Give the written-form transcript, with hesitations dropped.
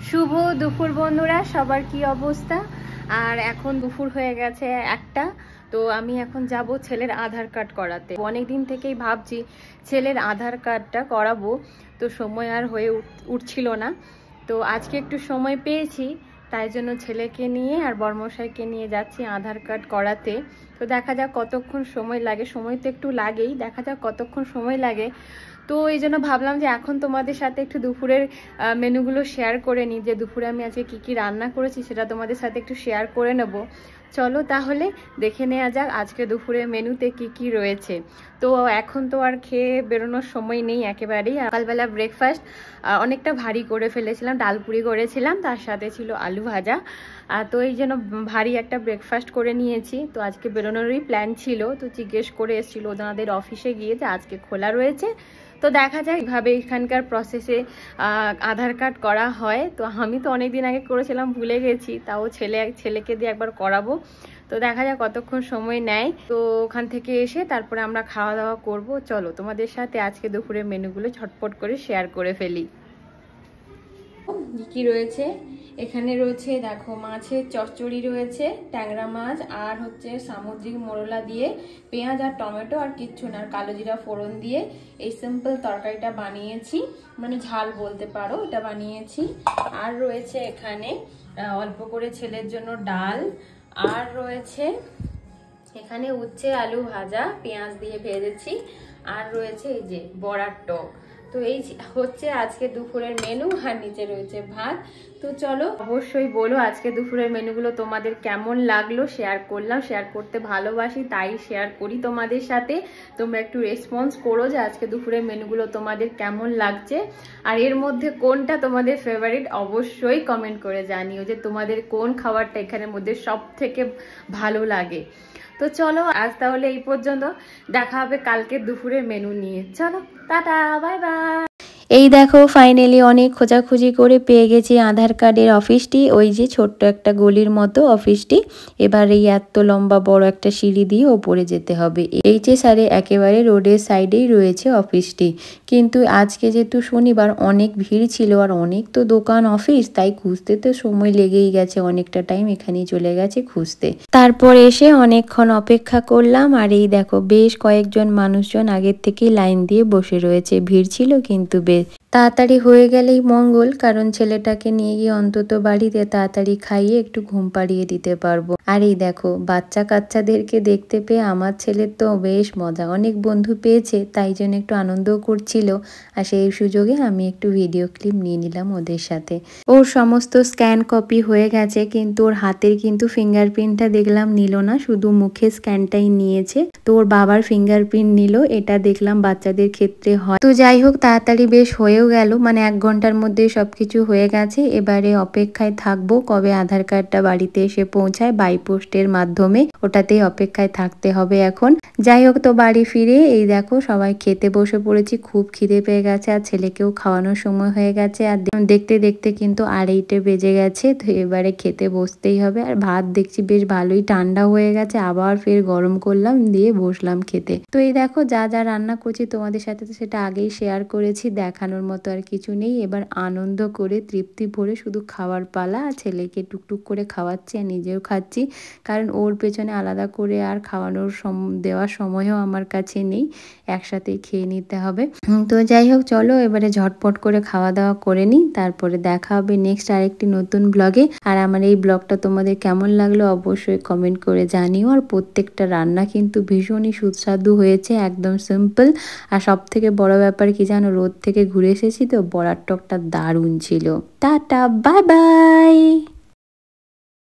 শুভ দুপুর বন্ধুরা, সবার কি অবস্থা? আর এখন দুপুর হয়ে গেছে একটা। তো আমি এখন যাব ছেলের আধার কার্ড করাতে। অনেক দিন থেকেই ভাবছি ছেলের আধার কার্ডটা করাবো, তো সময় আর হয়ে উঠছিল না। তো আজকে একটু সময় পেয়েছি, তাই জন্য ছেলেকে নিয়ে আর বর্মশাইকে নিয়ে যাচ্ছি আধার কার্ড করাতে। তো দেখা যাক কতক্ষণ সময় লাগে, সময় তো একটু লাগেই, দেখা যাক কতক্ষণ সময় লাগে। তো এই জন্য ভাবলাম যে এখন তোমাদের সাথে একটু দুপুরের মেনুগুলো শেয়ার করে নিই, যে দুপুরে আমি আজকে কি কি রান্না করেছি সেটা তোমাদের সাথে একটু শেয়ার করে নেব। চলো তাহলে দেখে নেওয়া যাক আজকে দুপুরের মেনুতে কি কি রয়েছে। তো এখন তো আর খেয়ে বেরোনোর সময় নেই একেবারেই। সকালবেলা ব্রেকফাস্ট অনেকটা ভারী করে ফেলেছিলাম, ডাল পুরি করেছিলাম, তার সাথে ছিল আলু ভাজা। তো এই জন্য ভারী একটা ব্রেকফাস্ট করে নিয়েছি। তো আজকে বেরোনোরই প্ল্যান ছিল, তো জিজ্ঞেস করে এসেছিল ওনাদের অফিসে গিয়ে যে আজকে খোলা রয়েছে। তো দেখা যায় এইভাবে এখানকার প্রসেসে আধার কার্ড করা হয়। তো আমি তো অনেক দিন আগে করেছিলাম, ভুলে গেছি, তাও ছেলেকে দিয়ে একবার করাবো। তো দেখা যাক কতক্ষণ সময় নেয়। তো ওখান থেকে এসে তারপরে আমরা খাওয়া দাওয়া করব। চলো তোমাদের সাথে আজকে দুপুরের মেনুগুলো ঝটপট করে শেয়ার করে ফেলি। কি রয়েছে এখানে? রয়েছে দেখো, মাছের চচ্চড়ি রয়েছে, ট্যাংরা মাছ, আর হচ্ছে সামুদ্রিক মোরলা দিয়ে পেঁয়াজ আর টমেটো আর কিচ্ছু না, আর কালো জিরা ফোড়ন দিয়ে এই সিম্পল তরকারিটা বানিয়েছি, মানে ঝাল বলতে পারো, এটা বানিয়েছি। আর রয়েছে এখানে অল্প করে ছেলের জন্য ডাল, আর রয়েছে এখানে উচ্ছে আলু ভাজা পেঁয়াজ দিয়ে ভেজেছি, আর রয়েছে এই যে বড়ার টক। তো এই হচ্ছে আজকে দুপুরের মেনু, আর নিচে রয়েছে ভাত। তো চলো অবশ্যই বলো আজকে দুপুরের মেনুগুলো তোমাদের কেমন লাগলো। শেয়ার করলাম, শেয়ার করতে ভালোবাসি, তাই শেয়ার করি তোমাদের সাথে। তোমরা একটু রেসপন্স করো যে আজকে দুপুরের মেনুগুলো তোমাদের কেমন লাগছে, আর এর মধ্যে কোনটা তোমাদের ফেভারিট অবশ্যই কমেন্ট করে জানিও যে তোমাদের কোন খাবারটা এখানের মধ্যে সব থেকে ভালো লাগে। তো চলো আজ তাহলে এই পর্যন্ত, দেখা হবে কালকে দুপুরের মেনু নিয়ে। চলো টাটা, বাই বাই। এই দেখো ফাইনালি অনেক খোঁজাখুঁজি করে পেয়ে গেছি আধার কার্ডের অফিসটি। ওই যে ছোট্ট একটা গলির মতো অফিসটি। এবার এই এত লম্বা বড় একটা সিঁড়ি দিয়ে ওপরে যেতে হবে। এইচএসআর একেবারে রোডের সাইডেই রয়েছে অফিসটি। কিন্তু আজকে যেহেতু শনিবার অনেক ভিড় ছিল, আর অনেক তো দোকান অফিস, তাই খুঁজতে তো সময় লেগেই গেছে, অনেকটা টাইম এখানেই চলে গেছে খুঁজতে। তারপর এসে অনেকক্ষণ অপেক্ষা করলাম, আর এই দেখো বেশ কয়েকজন মানুষজন আগের থেকেই লাইন দিয়ে বসে রয়েছে। ভিড় ছিল কিন্তু বেশ তাড়াতাড়ি হয়ে গেলেই মঙ্গল, কারণ ছেলেটাকে নিয়ে গিয়ে অন্তত বাড়িতে তাড়াতাড়ি খাইয়ে একটু ঘুম পাড়িয়ে দিতে পারবো। আর এই দেখো বাচ্চা কাচ্চাদেরকে দেখতে পেয়ে আমার ছেলের তো বেশ মজা, অনেক বন্ধু পেয়েছে, তাই জন্য একটু আনন্দও করছিল। আর সেই সুযোগে আমি একটু ভিডিও ক্লিপ নিয়ে নিলাম ওদের সাথে। ওর সমস্ত স্ক্যান কপি হয়ে গেছে, কিন্তু ওর হাতের কিন্তু ফিঙ্গারপ্রিন্টটা দেখলাম নিল না, শুধু মুখে স্ক্যানটাই নিয়েছে। তো ওর বাবার ফিঙ্গারপ্রিন্ট নিল, এটা দেখলাম বাচ্চাদের ক্ষেত্রে হয়। তো যাই হোক তাড়াতাড়ি বেশ হয়েও গেল, মানে 1 ঘন্টার মধ্যে সবকিছু হয়ে গেছে। এবারে অপেক্ষায় থাকবো কবে আধার কার্ডটা বাড়িতে এসে পৌঁছায় বাই পোস্টের মাধ্যমে, ওটাতেই অপেক্ষায় থাকতে হবে এখন। যাই হোক তো বাড়ি ফিরে এই দেখো সবাই খেতে বসে পড়েছি, খুব খিদে পেয়ে গেছে, আর ছেলেকেও খাওয়ানোর সময় হয়ে গেছে। আর দেখতে দেখতে কিন্তু 2:30 বেজে গেছে। তো এবারে খেতে বসতেই হবে। আর ভাত দেখছি বেশ ভালোই ঠান্ডা হয়ে গেছে, আবার ফের গরম করলাম, দিয়ে বসলাম খেতে। তো এই দেখো যা যা রান্না করছি তোমাদের সাথে তো সেটা আগেই শেয়ার করেছি, দেখানোর মতো আর কিছু নেই। এবার আনন্দ করে তৃপ্তি ভরে শুধু খাওয়ার পালা, আর ছেলেকে টুকটুক করে খাওয়াচ্ছি আর নিজেও খাচ্ছি, কারণ ওর পেছনে আলাদা করে আর খাওয়ানোর দেওয়ার সময়ও আমার কাছে নেই, একসাথেই খেয়ে নিতে হবে। তো যাই হোক চলো এবারে ঝটপট করে খাওয়া দাওয়া করে নিই, তারপরে দেখা হবে নেক্সট আরেকটি নতুন ব্লগে। আর আমার এই ব্লগটা তোমাদের কেমন লাগলো অবশ্যই কমেন্ট করে জানিও। আর প্রত্যেকটা রান্না কিন্তু ভীষণই সুস্বাদু হয়েছে, একদম সিম্পল। আর সব থেকে বড় ব্যাপার কি জানো, রোদ থেকে ঘুরে এসেছি তো বড়ার টকটা দারুণ ছিল। Tata, bye bye.